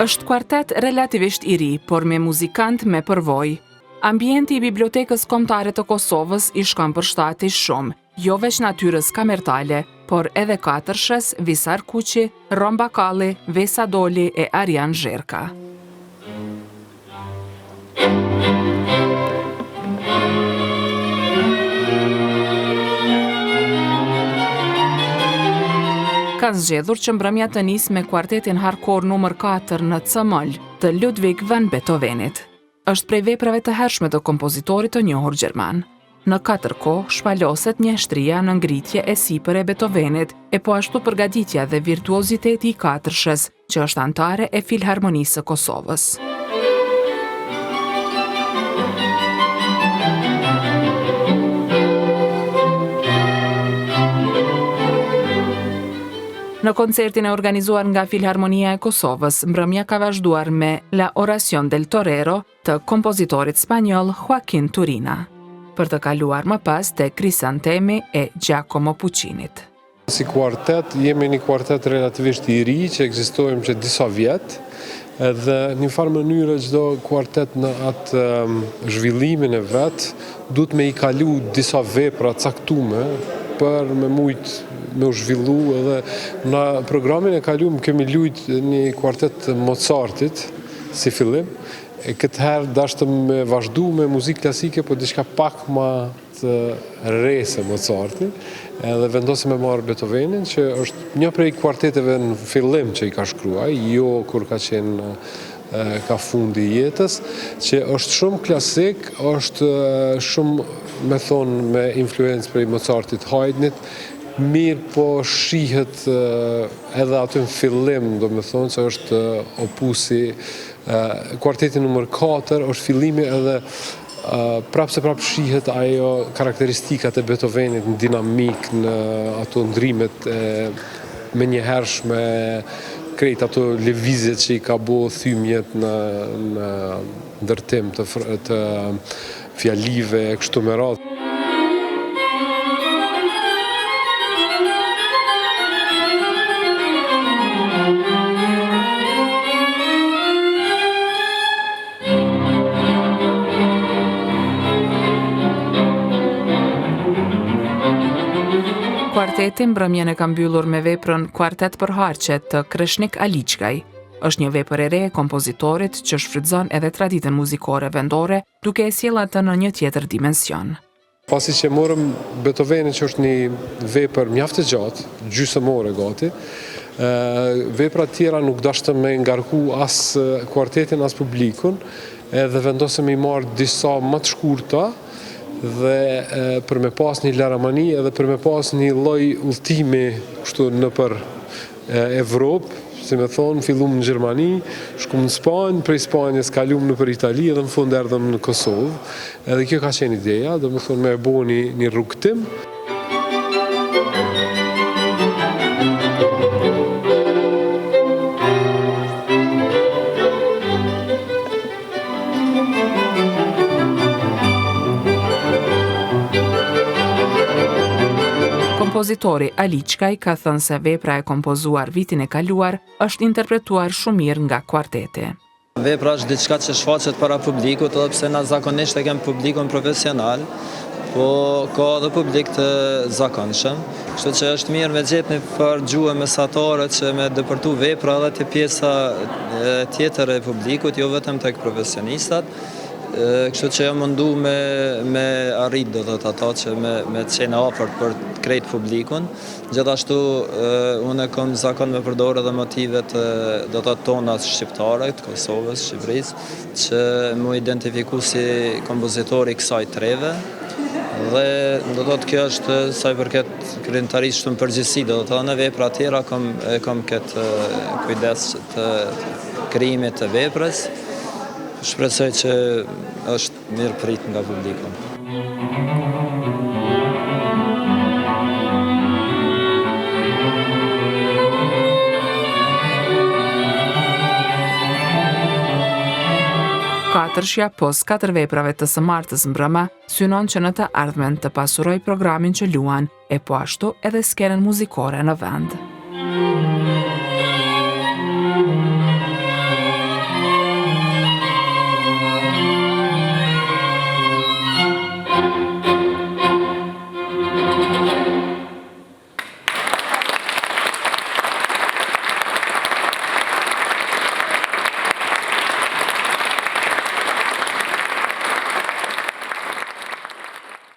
Është kuartet relativisht i ri, por me muzikant me përvojë. Ambienti i Bibliotekës Kombëtare të Kosovës i shkon përshtatej shumë, jo veç natyrës kamertale, por edhe katërshës, Visar Kuqi, Rom Bakalli, Vesa Doli e Arjan Zherka. Ka zgjedhur që mbrëmja të nisë me kuartetin hardcore numër 4 në C-moll të Ludwig van Beethovenit. Është prej veprave të hershme të kompozitorit të njohur gjerman. Në katër kohë shpaloset mjeshtria në ngritje e sipër e Beethovenit, e po ashtu përgatitja dhe virtuoziteti i katërshës, që është antare e Filharmonisë së Kosovës. Në koncertin e organizuar nga Filharmonia e Kosovës, mbrëmja ka vazhduar me La Oración del Torero të kompozitorit spanjoll Joaquin Turina, për të kaluar më pas te Crisantemi e Giacomo Puccinit. Si kuartet, jemi një kuartet relativisht i ri që ekzistojmë që disa vjet, edhe një farë mënyrë çdo kuartet në atë zhvillimin e vet, duhet me i kalu disa vepra caktume për me mujt me u zhvillu, edhe në programin e kaluam kemi lujt një kuartet Mozartit si fillim, e këtë herë dashtëm me vazhdu me muzikë klasike, po diçka pak ma të re se Mozarti, edhe vendosim me marrë Beethovenin, që është një prej kuarteteve në fillim që i ka shkruaj, jo kur ka qenë ka fundi i jetës, që është shumë klasik, është shumë, me thonë, me influencë prej Mozartit, Haydnit, mirë po shihet edhe aty në fillim, do me thonë, që është opusi, kuarteti numër 4 është fillimi edhe prapë shihet ajo karakteristikat e Beethovenit në dinamik, në ato ndrimet me njëhershme, krejt ato lëvizjet që i ka bo thymjet në ndërtim të fjalive, kështu me radhë. Kuarteti mbrëmjen e ka mbyllur me veprën Kuartet për harqe të Kreshnik Aliçkaj. Është një vepër e re e kompozitorit që shfrytëzon edhe traditën muzikore vendore, duke e sjellë atë në një tjetër dimension. Pasi që morëm Beethovenin, që është një vepër mjaft e gjatë, gjysmore gati, vepra tjera nuk dashtëm me ngarku as kuartetin as publikun, edhe vendosëm i marrë disa më të shkurta, dhe për me pas një laramani edhe për me pas një lloj udhëtimi kështu nëpër Evropë, si me thonë, fillum në Gjermani, shkum në Spanjë, prej Spanjës kalum nëpër Itali edhe në fund erdhëm në Kosovë. Edhe kjo ka qenë ideja, do me thonë me bo një rrugtim. Kompozitori Aliçkaj ka thënë se vepra e kompozuar vitin e kaluar është interpretuar shumë mirë nga kuarteti. Vepra është diçka që shfaqet para publikut, edhe pse na zakonisht e kem publikun profesional, po ka edhe publik të zakonshëm, kështu që është mirë me gjetë një farë gjuhë mesatare që me dëpërtu vepra edhe të pjesa tjetër e publikut, jo vetëm tek profesionistat. Kështu që jam mundu me arrit do të ata që me qenë afërt për krejt publikun. Gjithashtu unë kam zakon me përdorë edhe motivet do të tonat shqiptare, të Kosovës, Shqipërisë, që mu identifiku si kompozitori kësaj treve. Dhe do të kjo është sa i përket krijimtarisë shumë përgjithësi, do të në vepra tjera kam këtë kujdes të krijimit të veprës. Shpresoj që është mirë prit nga publiku. Katërshja pos 4 veprave të së martës mbrëma synon që në të ardhmen të pasuroj programin që luan, e po ashtu edhe skenën muzikore në vend.